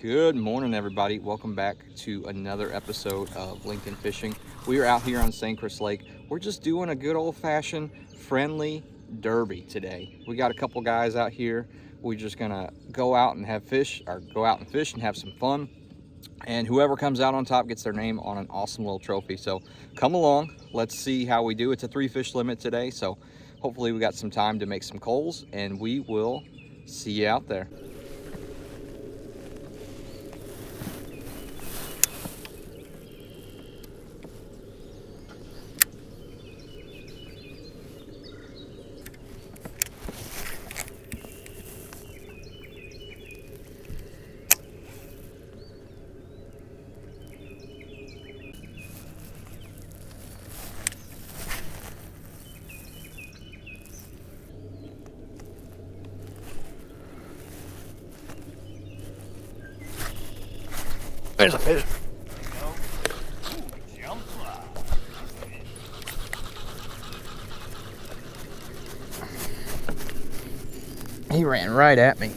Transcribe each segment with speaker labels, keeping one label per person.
Speaker 1: Good morning, everybody. Welcome back to another episode of Lincoln Fishing. We are out here on Sangchris Lake. We're just doing a good old-fashioned friendly derby today. We got a couple guys out here. We're just gonna go out and fish and have some fun. And whoever comes out on top gets their name on an awesome little trophy. So come along. Let's see how we do. It's a 3-fish limit today, so hopefully we got some time to make some coals, and we will see you out there. There's a fish. He ran right at me.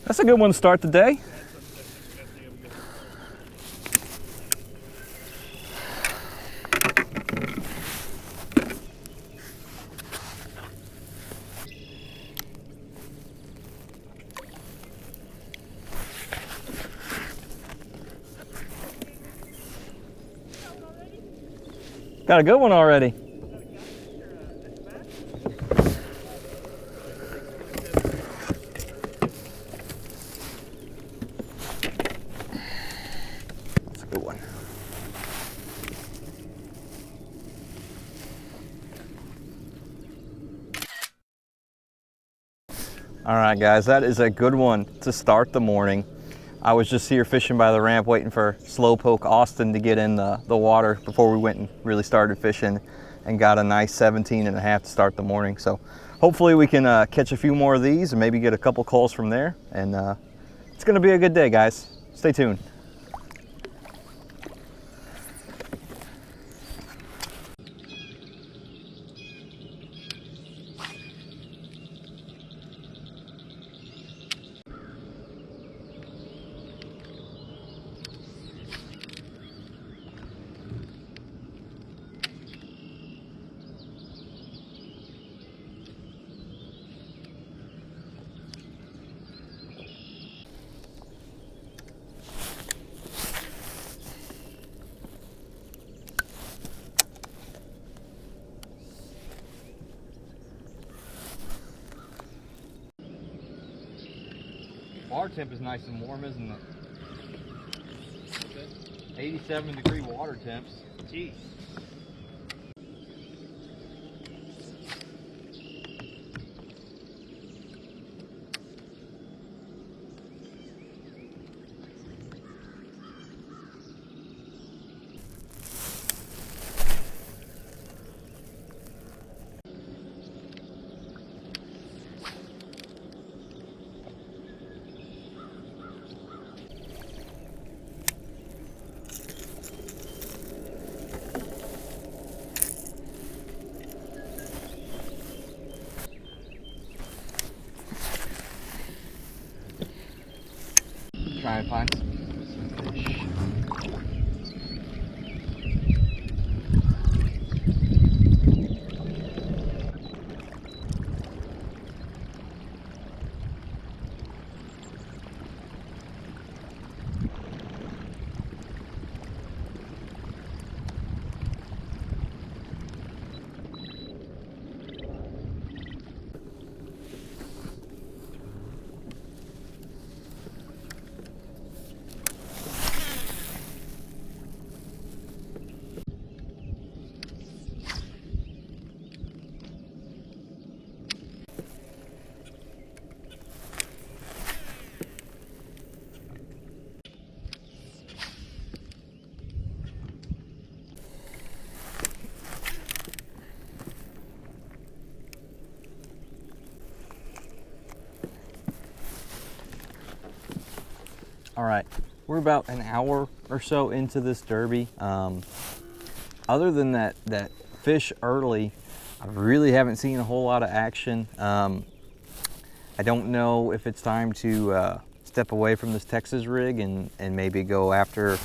Speaker 2: That's a good one to start the day. Got a good one already. That's a good one. All right, guys, that is a good one to start the morning. I was just here fishing by the ramp waiting for Slowpoke Austin to get in the water before we went and really started fishing, and got a nice 17.5 to start the morning. So hopefully we can catch a few more of these and maybe get a couple calls from there. And it's gonna be a good day, guys. Stay tuned.
Speaker 1: Water temp is nice and warm, isn't it? 87-degree water temps. Jeez. Try and find some fish.
Speaker 2: All right, we're about an hour or so into this derby. Other than that fish early, I really haven't seen a whole lot of action. I don't know if it's time to step away from this Texas rig and maybe go after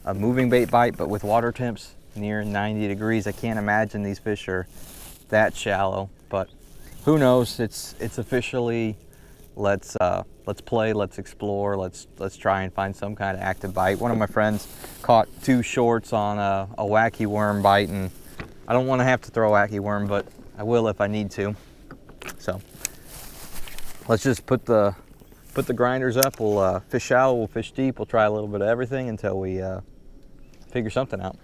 Speaker 2: a moving bait bite, but with water temps near 90 degrees, I can't imagine these fish are that shallow, but who knows? It's officially, let's play, let's explore, let's try and find some kind of active bite. One of my friends caught 2 shorts on a wacky worm bite, and I don't want to have to throw a wacky worm, but I will if I need to. So let's just put the grinders up. We'll fish shallow, we'll fish deep, we'll try a little bit of everything until we figure something out.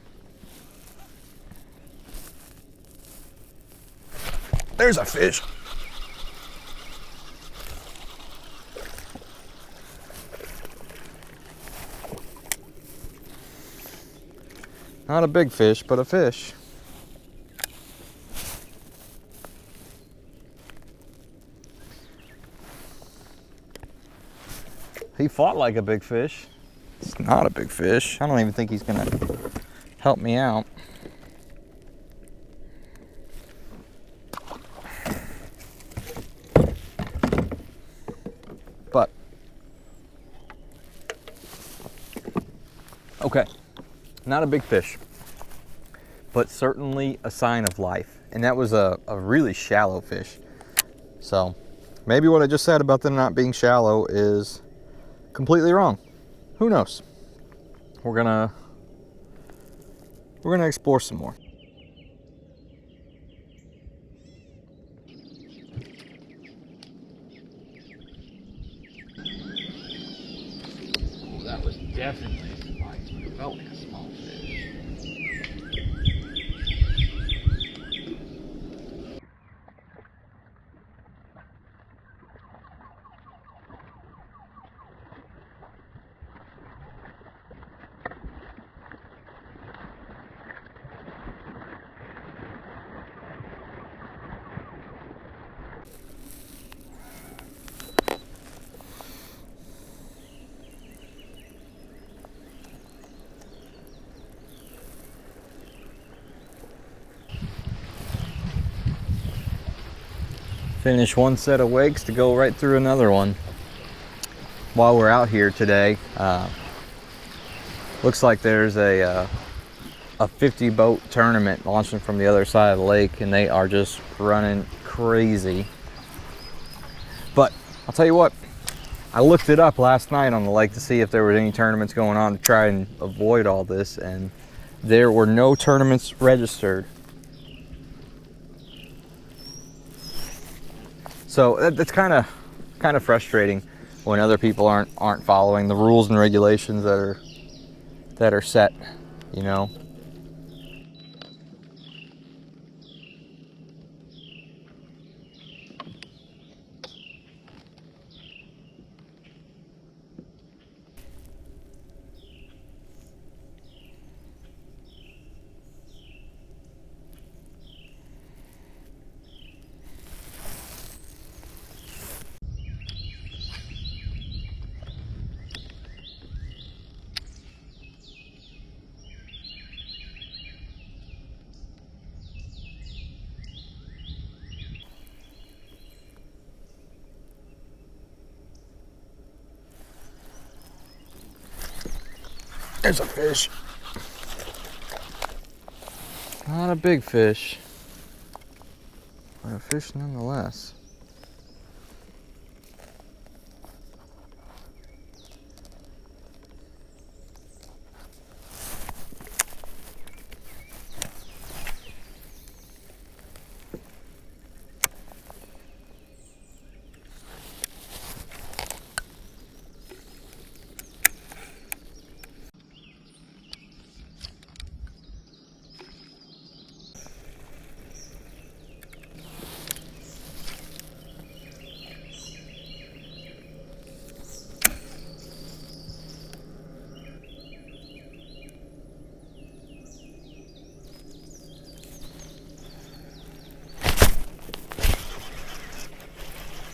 Speaker 2: There's a fish. Not a big fish, but a fish. He fought like a big fish. It's not a big fish. I don't even think he's gonna help me out. But, okay, not a big fish, but certainly a sign of life. And that was a really shallow fish. So maybe what I just said about them not being shallow is completely wrong. Who knows? We're gonna explore some more. Oh, that was definitely a surprise. It felt like a small fish. Finish one set of wakes to go right through another one. While we're out here today, looks like there's a 50 boat tournament launching from the other side of the lake, and they are just running crazy. But I'll tell you what, I looked it up last night on the lake to see if there were any tournaments going on to try and avoid all this, and there were no tournaments registered. So that's kind of frustrating when other people aren't following the rules and regulations that are set, you know. There's a fish. Not a big fish, but a fish nonetheless.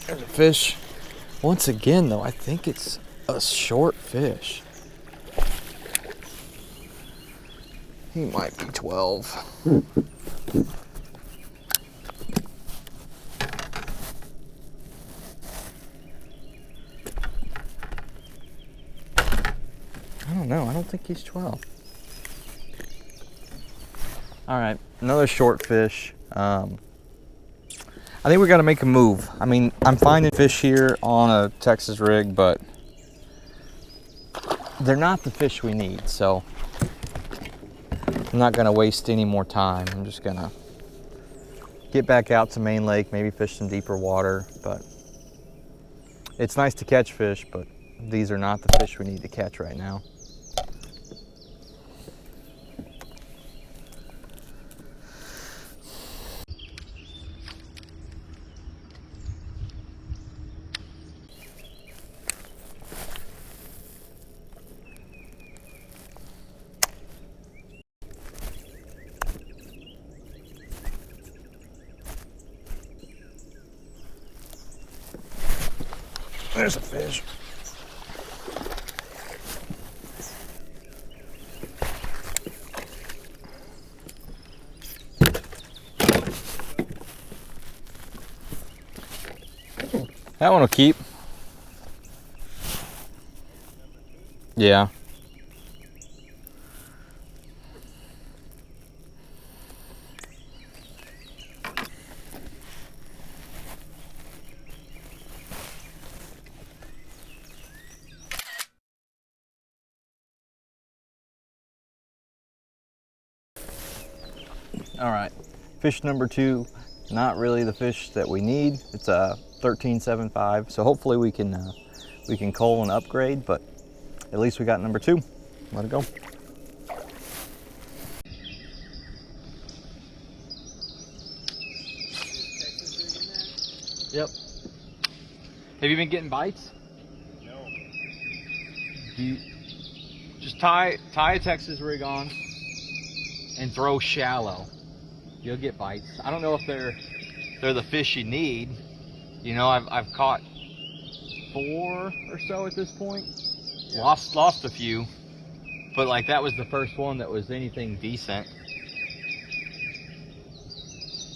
Speaker 2: There's a fish. Once again, though, I think it's a short fish. He might be 12. I don't know. I don't think he's 12. All right, another short fish. I think we got to make a move. I mean, I'm finding fish here on a Texas rig, but they're not the fish we need, so I'm not gonna waste any more time. I'm just gonna get back out to Main Lake, maybe fish some deeper water. But it's nice to catch fish, but these are not the fish we need to catch right now. There's a fish. That one will keep. Yeah. All right, fish number 2, not really the fish that we need. It's a 13.75, so hopefully we can cull and upgrade, but at least we got number 2. Let it go. Yep. Have you been getting bites?
Speaker 3: No.
Speaker 2: Do you just tie a Texas rig on and throw shallow? You'll get bites. I don't know if they're the fish you need. You know, I've caught 4 or so at this point. Yeah. Lost a few, but like that was the first one that was anything decent.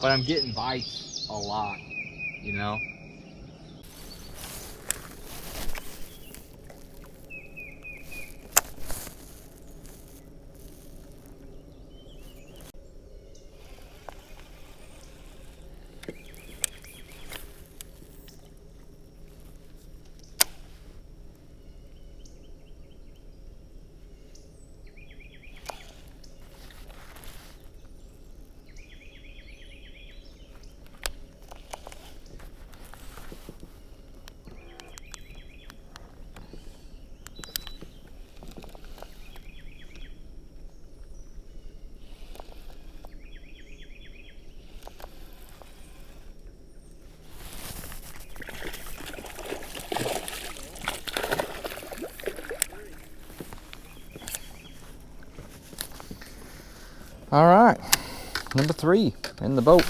Speaker 2: But I'm getting bites a lot, you know. All right, number 3 in the boat.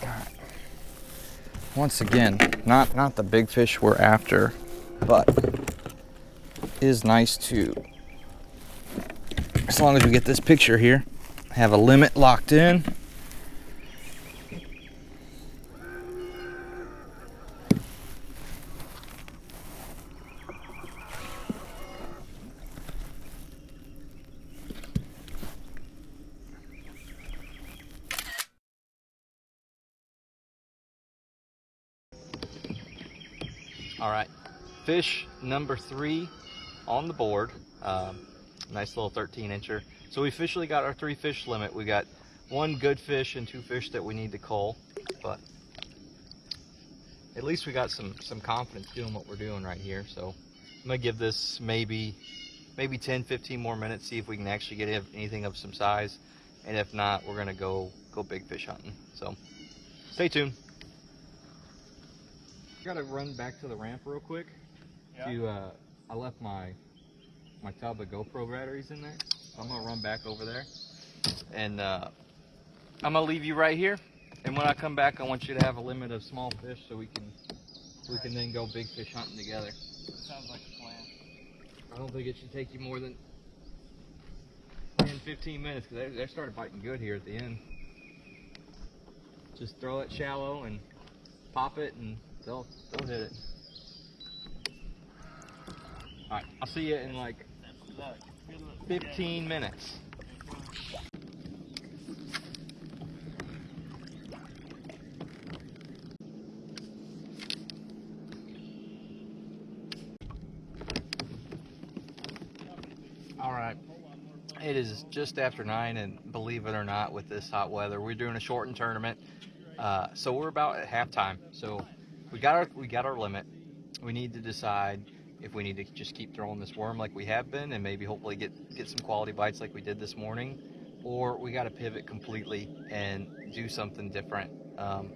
Speaker 2: All right. Once again, not the big fish we're after, but it is nice to, as long as we get this picture here, have a limit locked in. All right, fish number 3 on the board. Nice little 13-incher. So we officially got our 3 fish limit. We got 1 good fish and 2 fish that we need to cull, but at least we got some confidence doing what we're doing right here. So I'm gonna give this maybe 10-15 more minutes, see if we can actually get anything of some size, and if not, we're gonna go big fish hunting. So stay tuned. Gotta run back to the ramp real quick. Yeah. I left my tub of GoPro batteries in there, so I'm gonna run back over there, and I'm gonna leave you right here,
Speaker 1: And when I come back, I want you to have a limit of small fish so we can then go big fish hunting together.
Speaker 3: Sounds like a plan.
Speaker 1: I don't think it should take you more than 10, 15 minutes because they started biting good here at the end. Just throw it shallow and pop it and they'll hit it. All right, I'll see you in like 15 minutes. All right, it is just after 9, and believe it or not, with this hot weather, we're doing a shortened tournament. So we're about at halftime. So we got our limit. We need to decide if we need to just keep throwing this worm like we have been, and maybe hopefully get some quality bites like we did this morning, or we got to pivot completely and do something different. I'm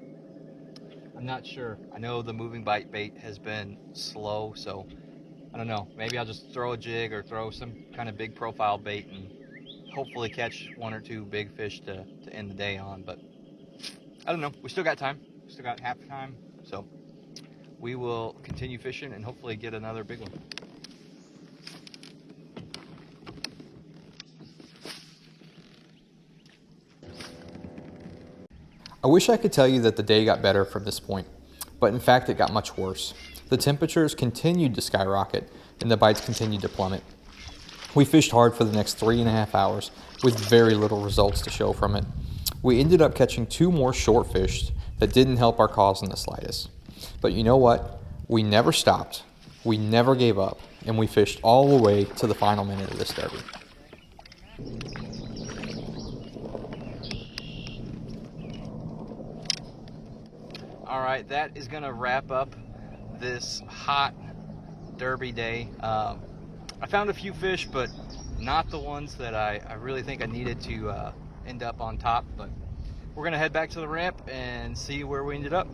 Speaker 1: not sure. I know the moving bite bait has been slow, so I don't know. Maybe I'll just throw a jig or throw some kind of big profile bait and hopefully catch 1 or 2 big fish to end the day on. But I don't know. We still got time. We still got half time. So we will continue fishing and hopefully get another big one.
Speaker 2: I wish I could tell you that the day got better from this point, but in fact it got much worse. The temperatures continued to skyrocket and the bites continued to plummet. We fished hard for the next 3.5 hours with very little results to show from it. We ended up catching 2 more short fish that didn't help our cause in the slightest. But you know what? We never stopped, we never gave up, and we fished all the way to the final minute of this derby.
Speaker 1: All right, that is gonna wrap up this hot derby day. I found a few fish, but not the ones that I really think I needed to end up on top. But we're gonna head back to the ramp and see where we ended up.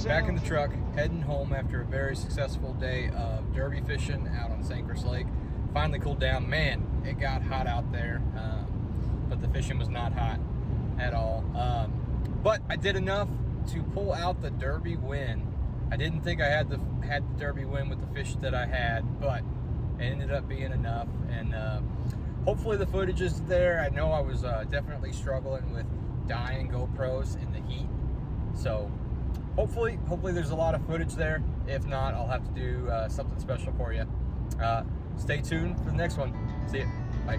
Speaker 1: Back in the truck, heading home after a very successful day of derby fishing out on Sangchris Lake. Finally cooled down. Man, it got hot out there, but the fishing was not hot at all. But I did enough to pull out the derby win. I didn't think I had the derby win with the fish that I had, but it ended up being enough. And hopefully the footage is there. I know I was definitely struggling with dying GoPros in the heat, so hopefully there's a lot of footage there. If not, I'll have to do something special for you. Stay tuned for the next one. See ya. Bye.